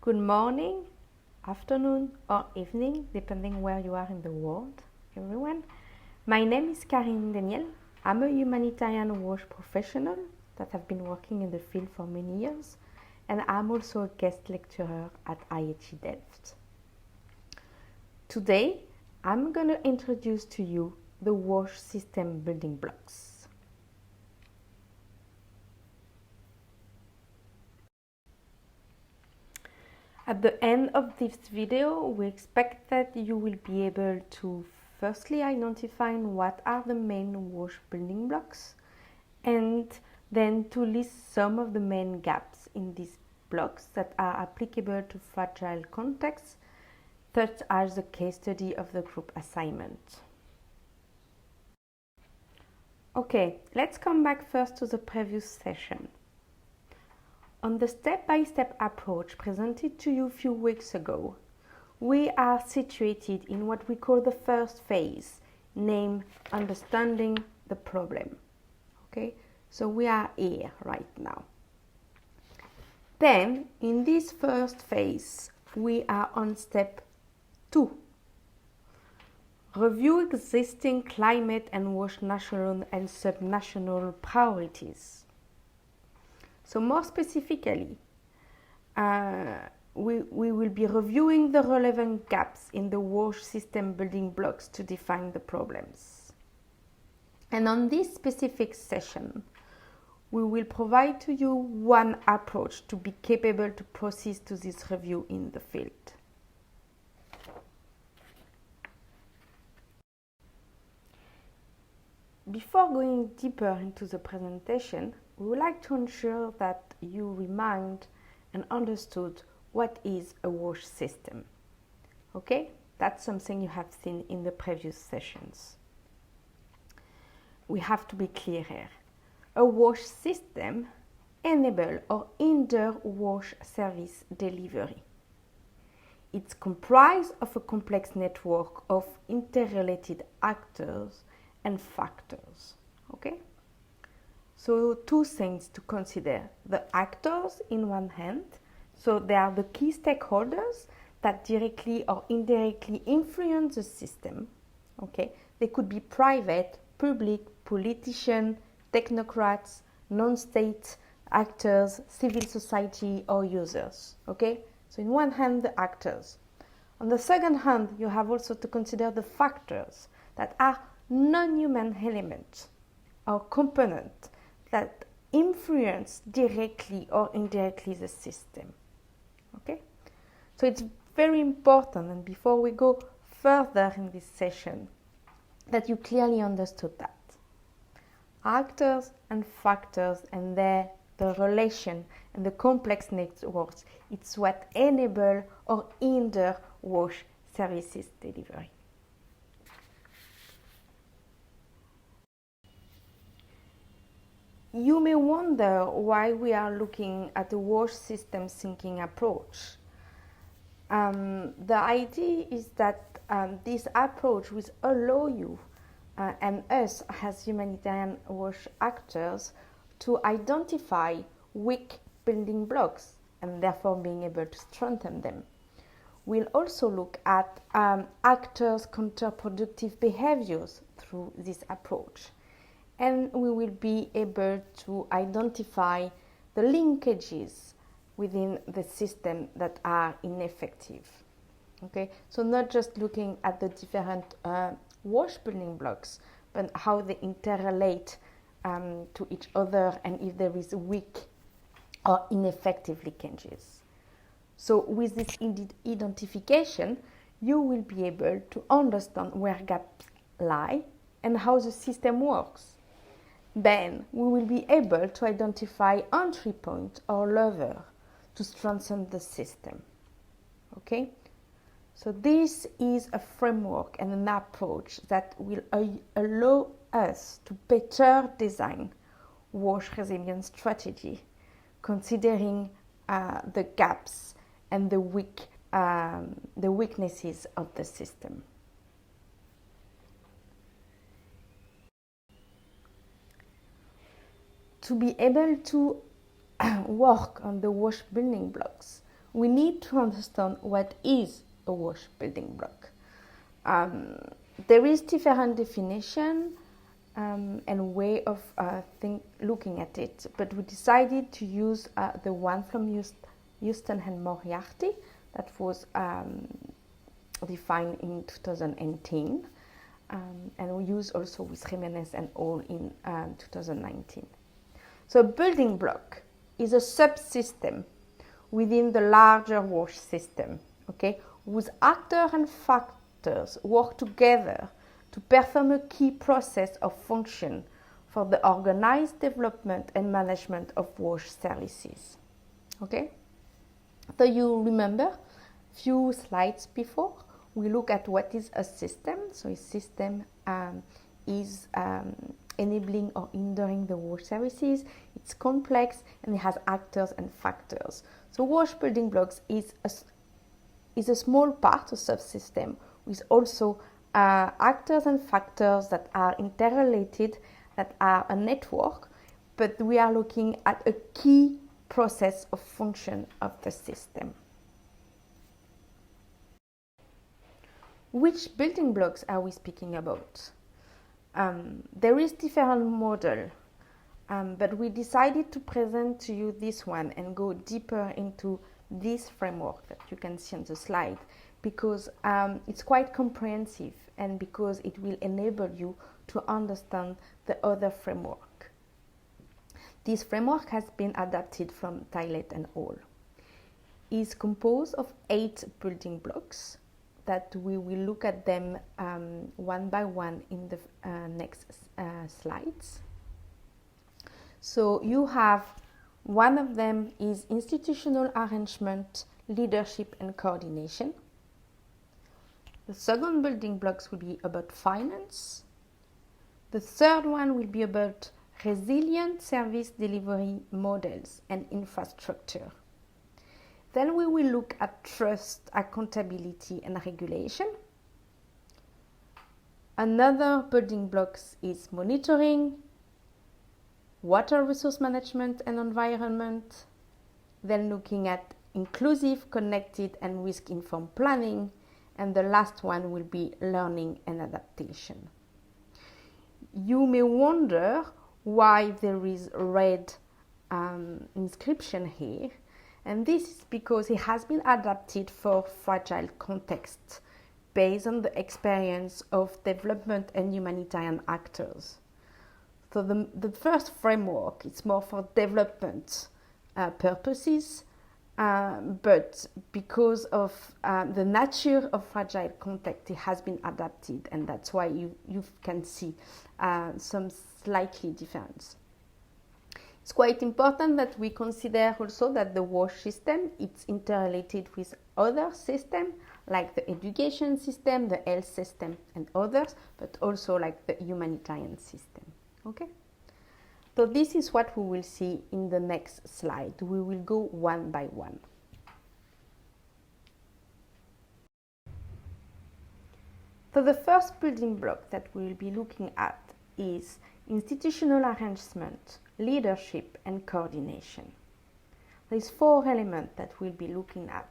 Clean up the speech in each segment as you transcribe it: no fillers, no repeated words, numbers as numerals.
Good morning, afternoon, or evening, depending where you are in the world, everyone. My name is Karine Daniel. I'm a humanitarian wash professional that have been working in the field for many years, and I'm also a guest lecturer at IHE Delft. Today, I'm going to introduce to you the wash system building blocks. At the end of this video, we expect that you will be able to firstly identify what are the main wash building blocks, and then to list some of the main gaps in these blocks that are applicable to fragile contexts, such as the case study of the group assignment. Okay, let's come back first to the previous session. On the step-by-step approach presented to you a few weeks ago, we are situated in what we call the first phase, named understanding the problem. Okay, so we are here right now. Then, in this first phase, we are on step 2. Review existing climate and wash national and subnational priorities. So more specifically, we will be reviewing the relevant gaps in the wash system building blocks to define the problems. And on this specific session, we will provide to you one approach to be capable to proceed to this review in the field. Before going deeper into the presentation, we would like to ensure that you remind and understood what is a wash system. Okay, that's something you have seen in the previous sessions. We have to be clear here. A wash system enables or hinders wash service delivery. It's comprised of a complex network of interrelated actors and factors. Okay? So 2 things to consider. The actors in one hand, so they are the key stakeholders that directly or indirectly influence the system. Okay? They could be private, public, politicians, technocrats, non-state actors, civil society or users. Okay? So in one hand, the actors. On the second hand, you have also to consider the factors that are non-human elements or components that influence directly or indirectly the system. Okay? So it's very important, and before we go further in this session, that you clearly understood that. Actors and factors and the relation and the complex networks, it's what enable or hinder wash services delivery. You may wonder why we are looking at a wash system thinking approach. The idea is that this approach will allow you and us as humanitarian wash actors to identify weak building blocks and therefore being able to strengthen them. We'll also look at actors' counterproductive behaviors through this approach. And we will be able to identify the linkages within the system that are ineffective. Okay, so not just looking at the different wash building blocks, but how they interrelate to each other and if there is weak or ineffective linkages. So with this identification, you will be able to understand where gaps lie and how the system works. Then we will be able to identify entry point or lever to strengthen the system. Okay? So this is a framework and an approach that will allow us to better design wash resilience strategy, considering the gaps and the weaknesses of the system. To be able to work on the wash building blocks, we need to understand what is a WASH building block. There is different definition and way of looking at it, but we decided to use the one from Houston and Moriarty that was defined in 2018, and we use also with Jimenez and all in 2019. So a building block is a subsystem within the larger WASH system, okay, whose actors and factors work together to perform a key process of function for the organized development and management of WASH services. Okay? So you remember a few slides before, we look at what is a system. So a system is enabling or hindering the WASH services. It's complex and it has actors and factors. So WASH building blocks is a small part of subsystem with also actors and factors that are interrelated, that are a network, but we are looking at a key process of function of the system. Which building blocks are we speaking about? There is different model, but we decided to present to you this one and go deeper into this framework that you can see on the slide, because it's quite comprehensive and because it will enable you to understand the other framework. This framework has been adapted from Tylet and al. It is composed of 8 building blocks that we will look at them one by one in the next slides. So you have one of them is institutional arrangement, leadership and coordination. The second building blocks will be about finance. The third one will be about resilient service delivery models and infrastructure. Then we will look at trust, accountability and regulation. Another building blocks is monitoring, water resource management and environment. Then looking at inclusive, connected and risk-informed planning. And the last one will be learning and adaptation. You may wonder why there is a red inscription here. And this is because it has been adapted for fragile contexts based on the experience of development and humanitarian actors. So the first framework is more for development purposes, but because of the nature of fragile context, it has been adapted, and that's why you can see some slightly difference. It's quite important that we consider also that the WASH system is interrelated with other systems like the education system, the health system and others, but also like the humanitarian system. Okay? So this is what we will see in the next slide. We will go one by one. So the first building block that we will be looking at is institutional arrangement, leadership and coordination. There's 4 elements that we'll be looking at.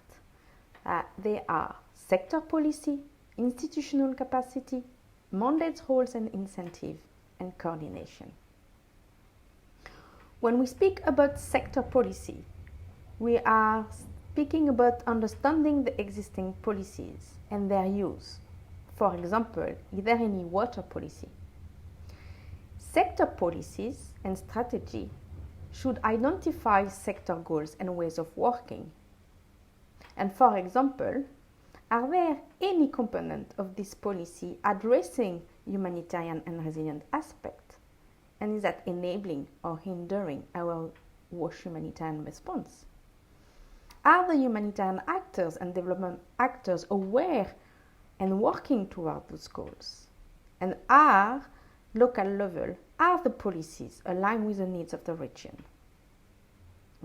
They are sector policy, institutional capacity, mandates, roles and incentives, and coordination. When we speak about sector policy, we are speaking about understanding the existing policies and their use. For example, is there any water policy? Sector policies and strategy should identify sector goals and ways of working. And for example, are there any component of this policy addressing humanitarian and resilient aspects? And is that enabling or hindering our WASH humanitarian response? Are the humanitarian actors and development actors aware and working toward those goals? And are local level, are the policies aligned with the needs of the region?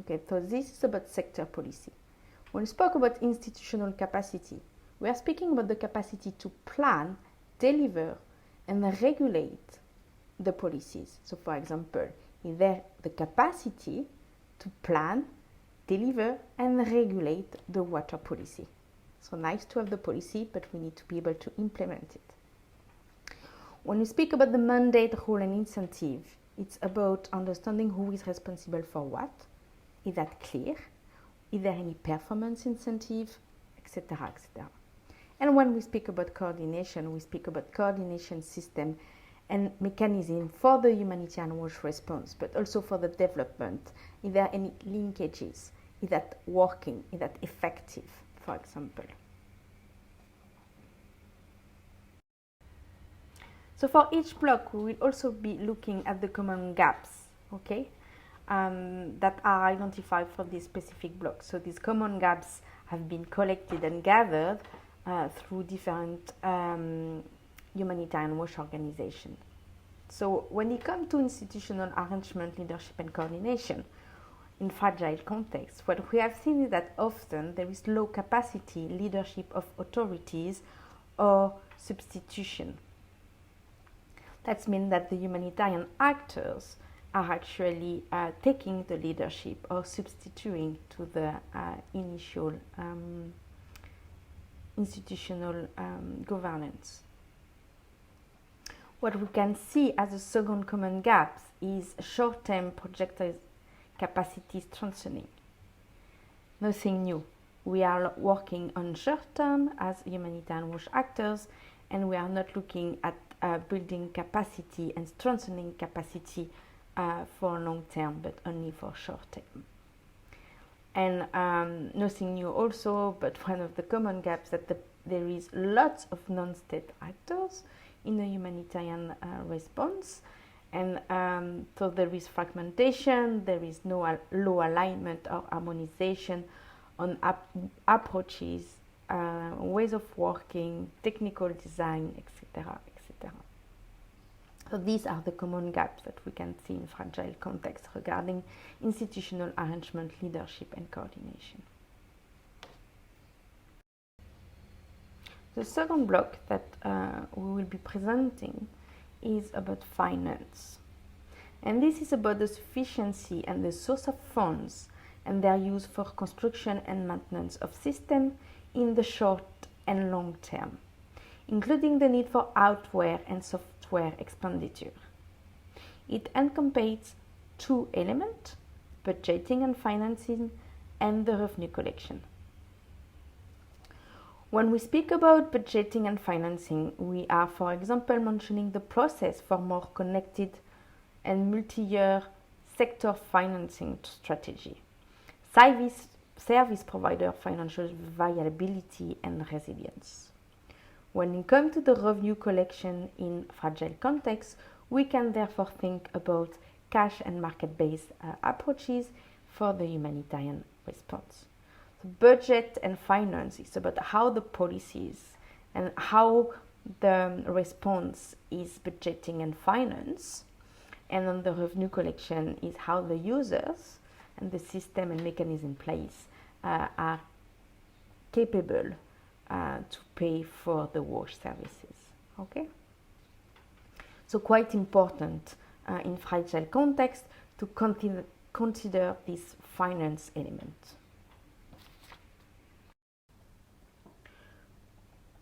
Okay, so this is about sector policy. When we spoke about institutional capacity, we are speaking about the capacity to plan, deliver, and regulate the policies. So for example, is there the capacity to plan, deliver and regulate the water policy. So nice to have the policy, but we need to be able to implement it. When we speak about the mandate, role and incentive, it's about understanding who is responsible for what. Is that clear? Is there any performance incentive, etc., etc. And when we speak about coordination, we speak about coordination system and mechanism for the humanitarian wash response, but also for the development. Is there any linkages? Is that working? Is that effective, for example? So for each block, we will also be looking at the common gaps, okay, that are identified for this specific block. So these common gaps have been collected and gathered through different humanitarian wash organizations. So when it comes to institutional arrangement, leadership and coordination in fragile contexts, what we have seen is that often there is low capacity leadership of authorities or substitution. That means that the humanitarian actors are actually taking the leadership or substituting to the initial institutional governance. What we can see as a second common gap is short-term projected capacity strengthening. Nothing new. We are working on short-term as humanitarian wash actors, and we are not looking at building capacity and strengthening capacity for long term, but only for short term. And nothing new also, but one of the common gaps that there is lots of non-state actors in the humanitarian response, and so there is fragmentation, there is no low alignment or harmonization on approaches, ways of working, technical design, etc., etc. So these are the common gaps that we can see in fragile contexts regarding institutional arrangement, leadership and coordination. The second block that we will be presenting is about finance. And this is about the sufficiency and the source of funds and their use for construction and maintenance of systems in the short and long term, including the need for hardware and software expenditure. It encompasses two elements, budgeting and financing, and the revenue collection. When we speak about budgeting and financing, we are, for example, mentioning the process for more connected and multi-year sector financing strategy, service provider financial viability and resilience. When it comes to the revenue collection in fragile contexts, we can therefore think about cash and market-based approaches for the humanitarian response. So budget and finance is about how the policies and how the response is budgeting and finance, and on the revenue collection is how the users and the system and mechanism in place are capable to pay for the wash services. Okay? So quite important in fragile context to consider this finance element.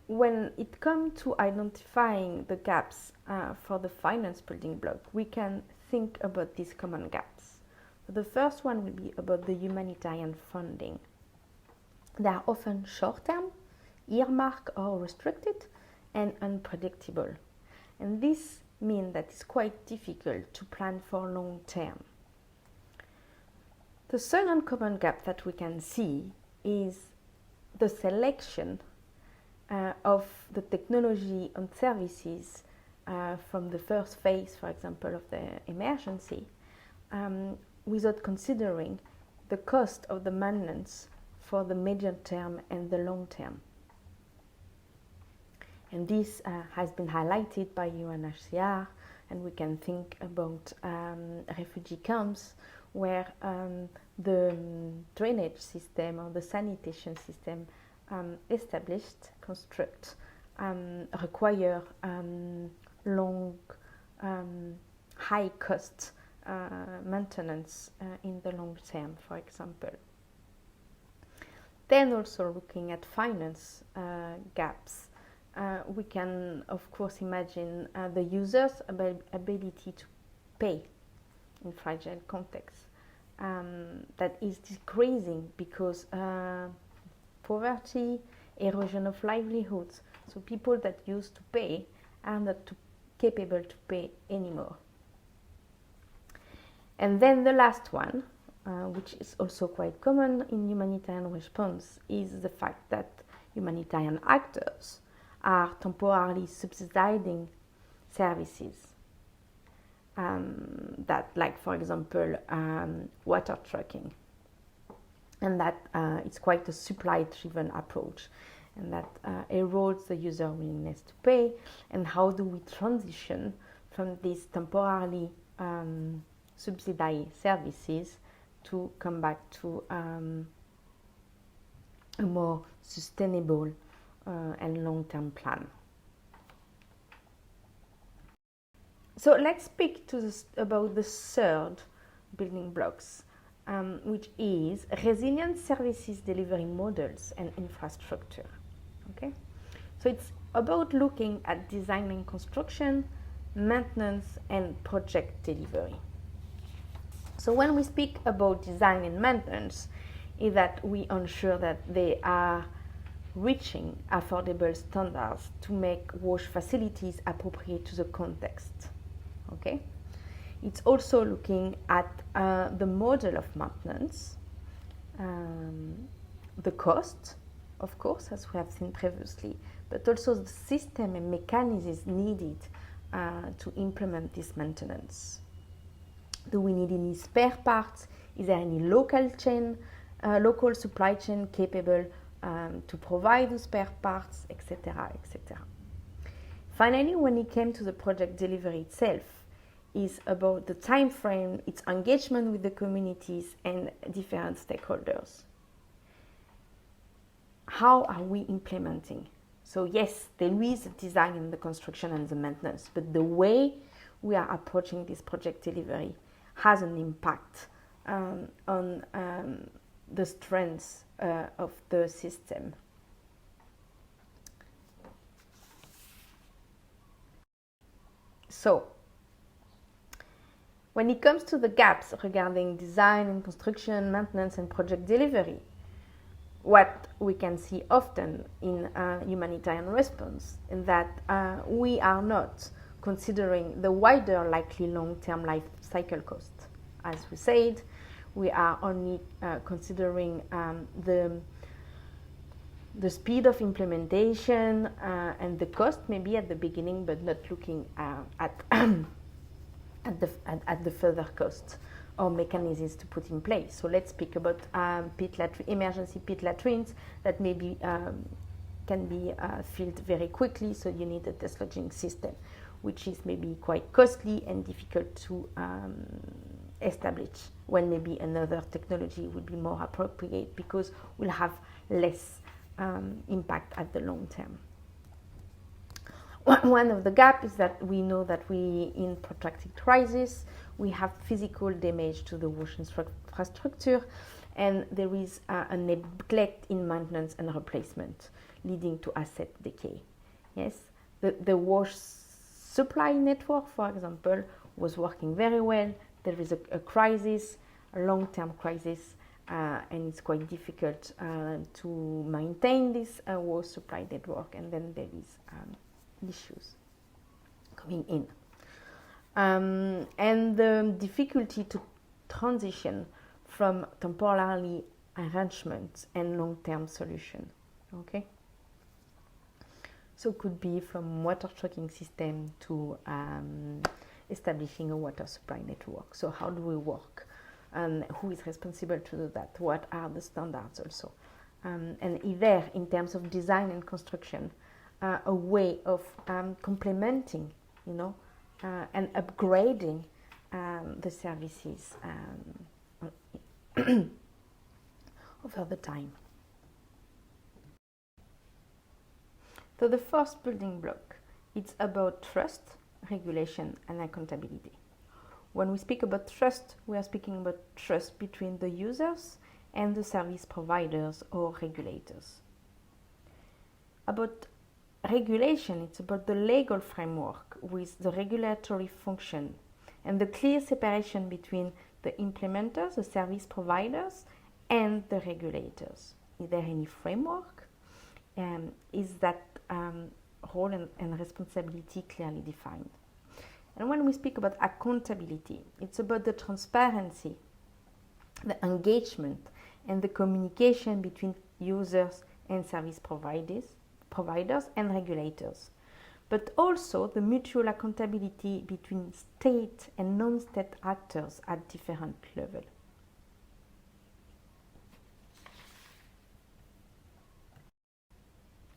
When it comes to identifying the gaps for the finance building block, we can think about these common gaps. The first one will be about the humanitarian funding. They are often short-term, earmarked or restricted, and unpredictable. And this means that it's quite difficult to plan for long-term. The second common gap that we can see is the selection of the technology and services from the first phase, for example, of the emergency, without considering the cost of the maintenance for the medium term and the long term. And this has been highlighted by UNHCR, and we can think about refugee camps where the drainage system or the sanitation system established, construct, require long, high cost maintenance in the long term, for example. Then also looking at finance gaps, we can of course imagine the user's ability to pay in fragile contexts that is decreasing because poverty, erosion of livelihoods. So people that used to pay are not capable to pay anymore. And then the last one, which is also quite common in humanitarian response, is the fact that humanitarian actors are temporarily subsidizing services that, like for example, water trucking, and that it's quite a supply-driven approach, and that erodes the user willingness to pay. And how do we transition from these temporarily subsidized services to come back to a more sustainable and long-term plan? So let's speak about the third building blocks, which is resilient services delivery models and infrastructure. Okay, so it's about looking at design and construction, maintenance, and project delivery. So when we speak about design and maintenance, is that we ensure that they are reaching affordable standards to make wash facilities appropriate to the context. Okay, it's also looking at the model of maintenance, the cost, of course, as we have seen previously, but also the system and mechanisms needed to implement this maintenance. Do we need any spare parts? Is there any local supply chain capable to provide the spare parts, etc., etc. Finally, when it came to the project delivery itself, is about the time frame, its engagement with the communities and different stakeholders. How are we implementing? So yes, there is the design and the construction and the maintenance, but the way we are approaching this project delivery has an impact on the strengths of the system. So, when it comes to the gaps regarding design and construction, maintenance and project delivery, what we can see often in humanitarian response is that we are not considering the wider likely long-term life cycle cost. As we said, we are only considering the speed of implementation and the cost maybe at the beginning, but not looking at the further cost or mechanisms to put in place. So let's speak about emergency pit latrines that maybe can be filled very quickly, so you need a dislodging system, which is maybe quite costly and difficult to establish, when maybe another technology would be more appropriate because we'll have less impact at the long term. One of the gaps is that we know that in protracted crisis, we have physical damage to the wash infrastructure, and there is a neglect in maintenance and replacement, leading to asset decay. Yes, the wash supply network, for example, was working very well. There is a crisis, a long-term crisis, and it's quite difficult to maintain this wash supply network, and then there is issues coming in. And the difficulty to transition from temporary arrangements and long-term solution. Okay, so it could be from water trucking system to establishing a water supply network. So how do we work, and who is responsible to do that? What are the standards also? And either in terms of design and construction, a way of complementing, and upgrading the services over the time. So the first building block, it's about trust, regulation, and accountability. When we speak about trust, we are speaking about trust between the users and the service providers or regulators. About regulation, it's about the legal framework with the regulatory function and the clear separation between the implementers, the service providers, and the regulators. Is there any framework? Is that role and responsibility clearly defined? And when we speak about accountability, it's about the transparency, the engagement, and the communication between users and service providers and regulators, but also the mutual accountability between state and non-state actors at different levels.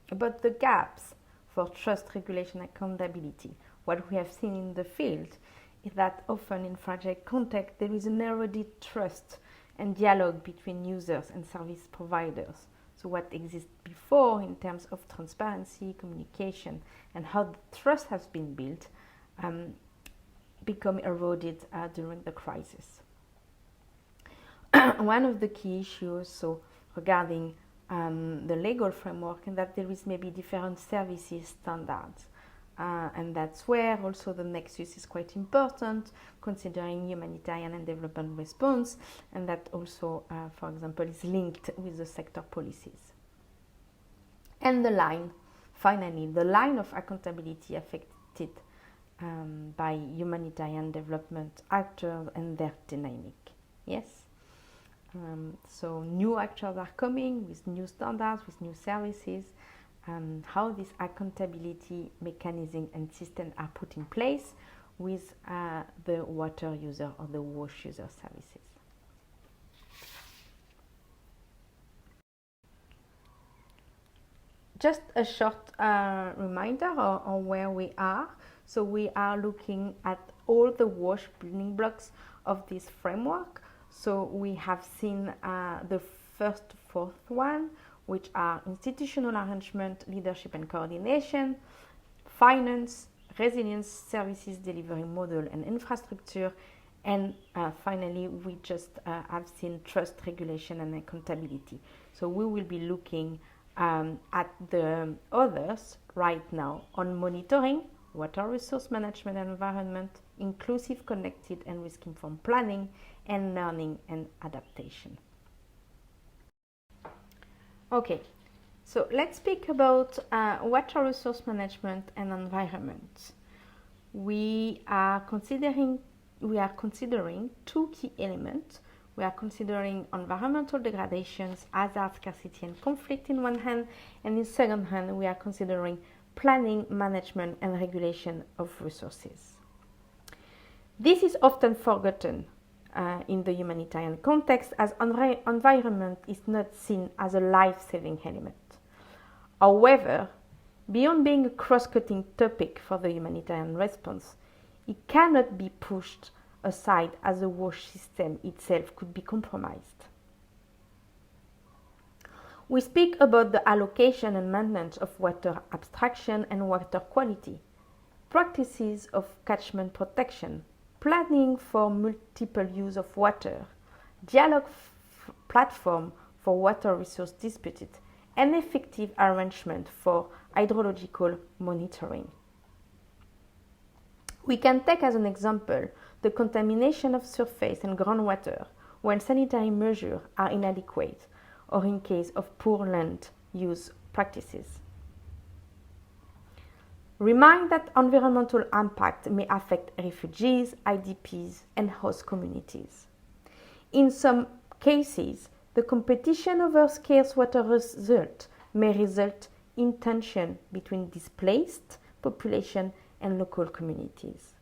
About the gaps for trust, regulation, accountability, what we have seen in the field is that often in fragile context there is an eroded trust and dialogue between users and service providers. So what exists before in terms of transparency, communication, and how the trust has been built become eroded during the crisis. One of the key issues regarding the legal framework is that there is maybe different services standards. And that's where also the nexus is quite important, considering humanitarian and development response, and that also, for example, is linked with the sector policies. And the line, finally, the line of accountability affected by humanitarian development actors and their dynamic. Yes? So new actors are coming with new standards, with new services. How this accountability mechanism and system are put in place with the water user or the wash user services. Just a short reminder on where we are. So we are looking at all the wash building blocks of this framework. So we have seen the fourth one, which are institutional arrangement, leadership and coordination, finance, resilience, services delivery model and infrastructure, and finally we just have seen trust, regulation and accountability. So we will be looking at the others right now on monitoring, water resource management and environment, inclusive, connected and risk-informed planning, and learning and adaptation. Okay, so let's speak about water resource management and environment. We are considering two key elements. We are considering environmental degradations, hazard, scarcity and conflict in one hand, and in second hand we are considering planning, management and regulation of resources. This is often forgotten in the humanitarian context, as environment is not seen as a life-saving element. However, beyond being a cross-cutting topic for the humanitarian response, it cannot be pushed aside as the wash system itself could be compromised. We speak about the allocation and maintenance of water abstraction and water quality, practices of catchment protection, planning for multiple use of water, dialogue platform for water resource disputed, and effective arrangement for hydrological monitoring. We can take as an example the contamination of surface and groundwater when sanitary measures are inadequate or in case of poor land use practices. Remind that environmental impact may affect refugees, IDPs, and host communities. In some cases, the competition over scarce water result may result in tension between displaced population and local communities.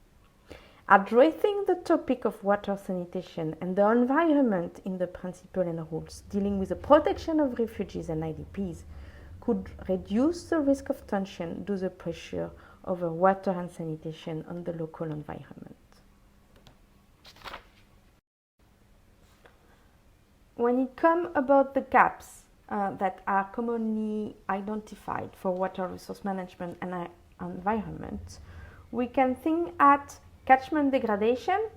Addressing the topic of water sanitation and the environment in the principle and rules dealing with the protection of refugees and IDPs could reduce the risk of tension due to the pressure over water and sanitation on the local environment. When it comes about the gaps that are commonly identified for water resource management and environment, we can think at catchment degradation,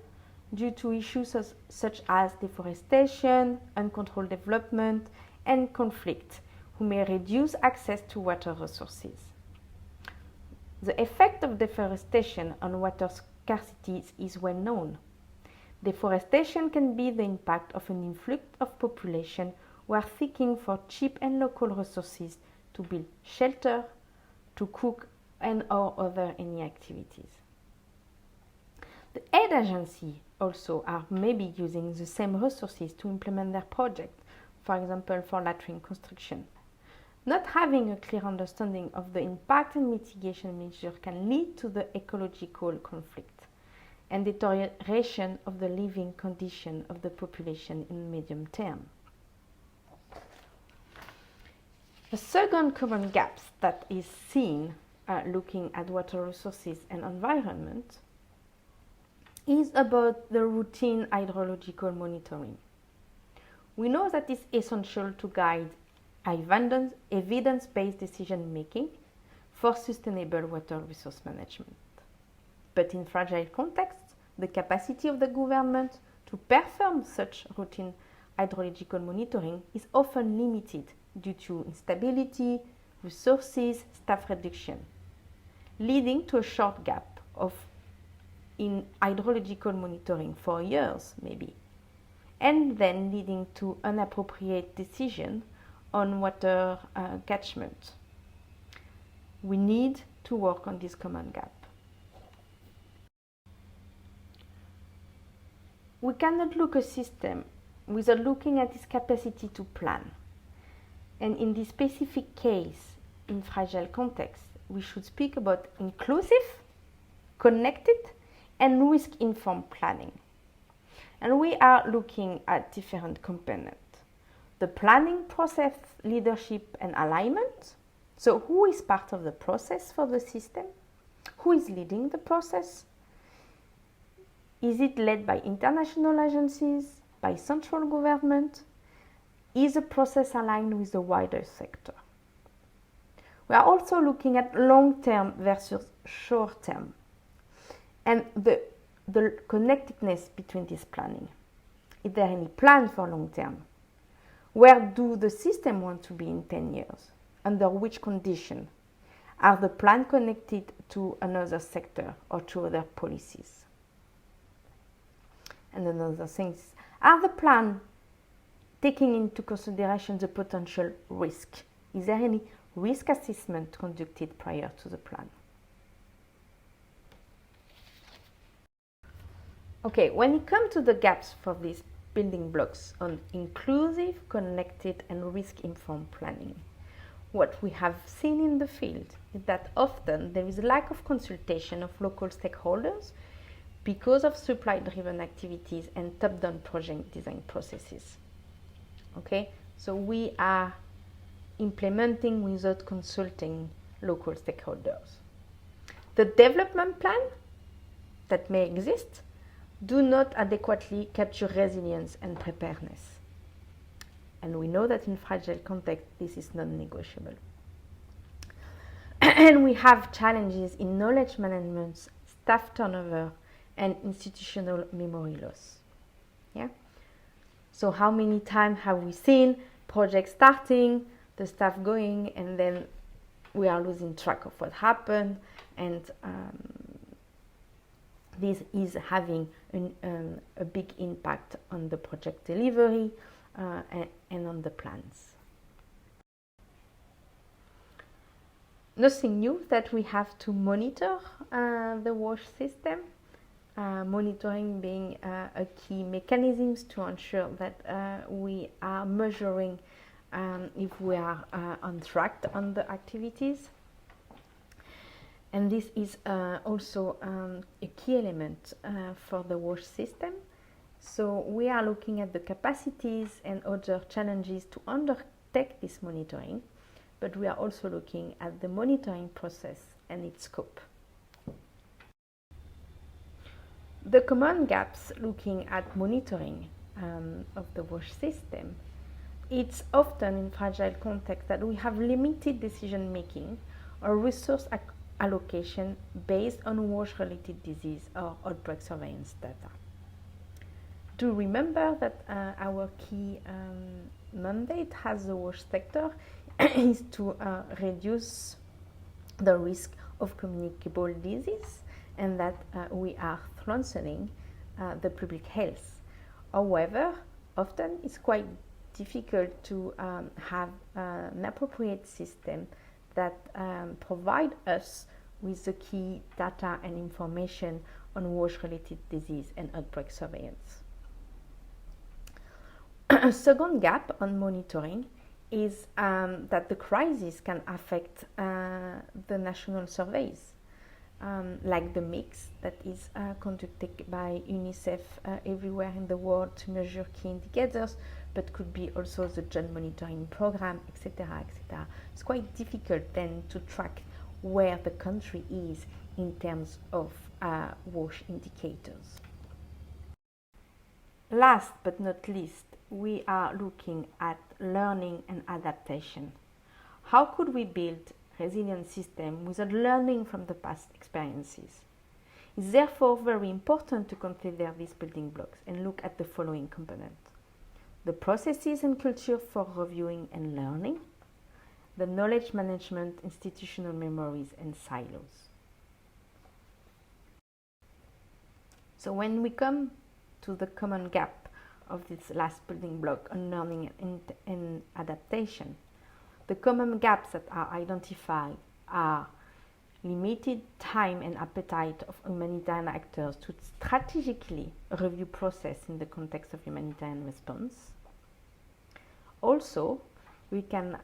due to issues such as deforestation, uncontrolled development, and conflict, who may reduce access to water resources. The effect of deforestation on water scarcity is well known. Deforestation can be the impact of an influx of population who are seeking for cheap and local resources to build shelter, to cook, and or other any activities. The aid agencies also are maybe using the same resources to implement their project, for example for latrine construction. Not having a clear understanding of the impact and mitigation measures can lead to the ecological conflict and deterioration of the living condition of the population in the medium term. The second common gap that is seen looking at water resources and environment is about the routine hydrological monitoring. We know that it's essential to guide evidence-based decision making for sustainable water resource management. But in fragile contexts, the capacity of the government to perform such routine hydrological monitoring is often limited due to instability, resources, staff reduction, leading to a short gap in hydrological monitoring for years maybe, and then leading to inappropriate decision on water catchment. We need to work on this common gap. We cannot look at a system without looking at its capacity to plan. And in this specific case, in fragile context, we should speak about inclusive, connected, and risk-informed planning. And we are looking at different components. The planning process, leadership, and alignment. So who is part of the process for the system? Who is leading the process? Is it led by international agencies, by central government? Is the process aligned with the wider sector? We are also looking at long-term versus short-term and the connectedness between this planning. Is there any plan for long-term? Where do the system want to be in 10 years? Under which condition? Are the plans connected to another sector or to other policies? And another thing is, are the plans taking into consideration the potential risk? Is there any risk assessment conducted prior to the plan? Okay, when it comes to the gaps for these building blocks on inclusive, connected, and risk-informed planning, what we have seen in the field is that often there is a lack of consultation of local stakeholders because of supply-driven activities and top-down project design processes. Okay, so we are implementing without consulting local stakeholders. The development plan that may exist do not adequately capture resilience and preparedness. And we know that in fragile context, this is non-negotiable. And we have challenges in knowledge management, staff turnover, and institutional memory loss. Yeah. So how many times have we seen projects starting, the staff going, and then we are losing track of what happened, and this is having a big impact on the project delivery and on the plans. Nothing new that we have to monitor the wash system. Monitoring being a key mechanism to ensure that we are measuring if we are on track on the activities. And this is also a key element for the wash system. So we are looking at the capacities and other challenges to undertake this monitoring, but we are also looking at the monitoring process and its scope. The common gaps looking at monitoring of the wash system, it's often in fragile context that we have limited decision making or resource allocation based on wash-related disease or outbreak surveillance data. do remember that our key mandate as the WASH sector is to reduce the risk of communicable disease, and that we are strengthening the public health. However, often it's quite difficult to have an appropriate system that provide us with the key data and information on WASH-related disease and outbreak surveillance. A second gap on monitoring is that the crisis can affect the national surveys, like the mix that is conducted by UNICEF everywhere in the world to measure key indicators, but could be also the joint monitoring program, etc., etc. It's quite difficult then to track where the country is in terms of WASH indicators. Last but not least, we are looking at learning and adaptation. How could we build resilient system without learning from the past experiences? It's therefore very important to consider these building blocks and look at the following components: the processes and culture for reviewing and learning, the knowledge management, institutional memories, and silos. So when we come to the common gap of this last building block on learning and adaptation, the common gaps that are identified are limited time and appetite of humanitarian actors to strategically review process in the context of humanitarian response. Also, we can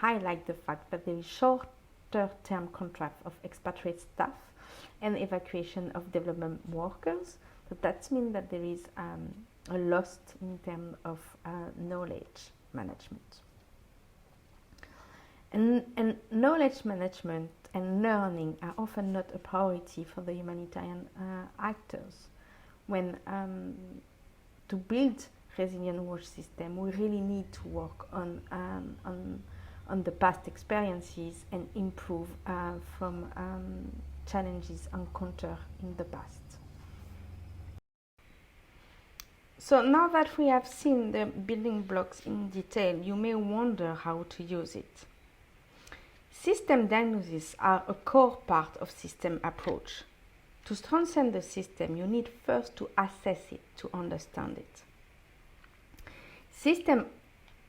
highlight the fact that there is shorter term contract of expatriate staff and evacuation of development workers. So that means that there is a loss in terms of knowledge management. And knowledge management and learning are often not a priority for the humanitarian actors. When to build resilient WASH system, we really need to work on the past experiences and improve from challenges encountered in the past. So now that we have seen the building blocks in detail, you may wonder how to use it. System diagnoses are a core part of system approach. To strengthen the system, you need first to assess it, to understand it. System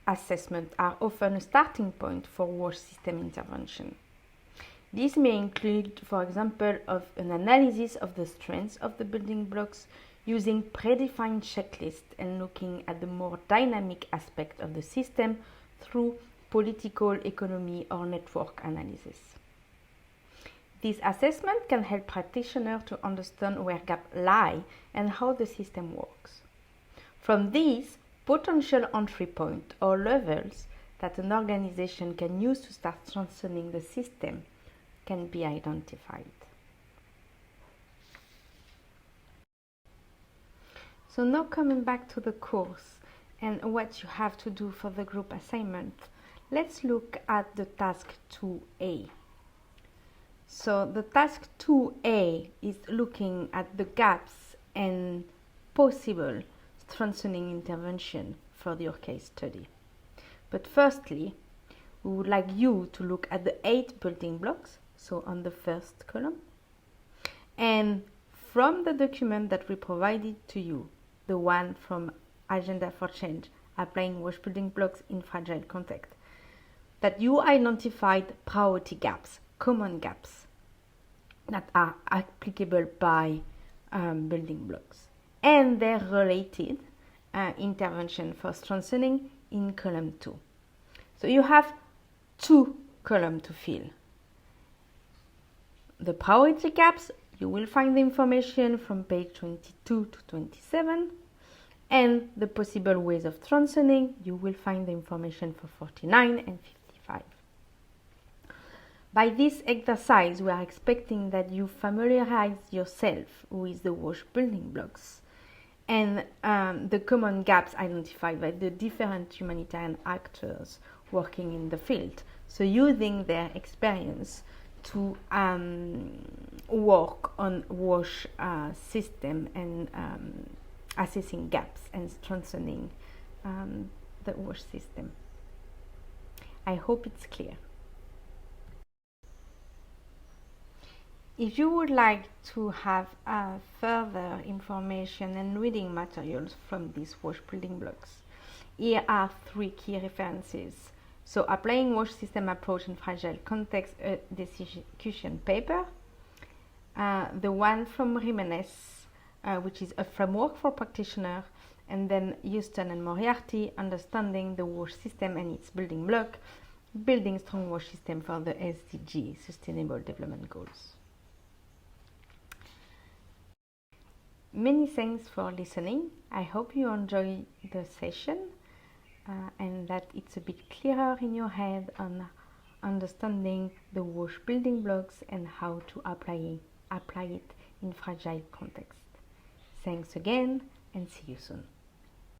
assessments are often a starting point for WASH system intervention. This may include, for example, an analysis of the strengths of the building blocks using predefined checklists and looking at the more dynamic aspect of the system through political, economy, or network analysis. This assessment can help practitioners to understand where gaps lie and how the system works. From these, potential entry points or levels that an organization can use to start strengthening the system can be identified. So now coming back to the course and what you have to do for the group assignment, let's look at the task 2A. So the task 2A is looking at the gaps and possible strengthening intervention for your case study. But firstly, we would like you to look at the 8 building blocks, so on the first column, and from the document that we provided to you, the one from Agenda for Change, applying WASH building blocks in fragile context, that you identified priority gaps, common gaps that are applicable by building blocks, and their related intervention for strengthening in column 2. So you have 2 columns to fill. The priority gaps, you will find the information from page 22 to 27, and the possible ways of strengthening, you will find the information for 49 and 55. By this exercise, we are expecting that you familiarize yourself with the WASH building blocks and the common gaps identified by the different humanitarian actors working in the field. So using their experience to work on WASH system and assessing gaps and strengthening the WASH system. I hope it's clear. If you would like to have further information and reading materials from these WASH building blocks, here are 3 key references. So, Applying WASH System Approach in Fragile Context, a discussion paper. The one from Jimenez, which is a framework for practitioners, and then Houston and Moriarty, Understanding the WASH System and its Building Block, Building Strong WASH System for the SDG, Sustainable Development Goals. Many thanks for listening. I hope you enjoy the session and that it's a bit clearer in your head on understanding the WASH building blocks and how to apply it in fragile context. Thanks again and see you soon.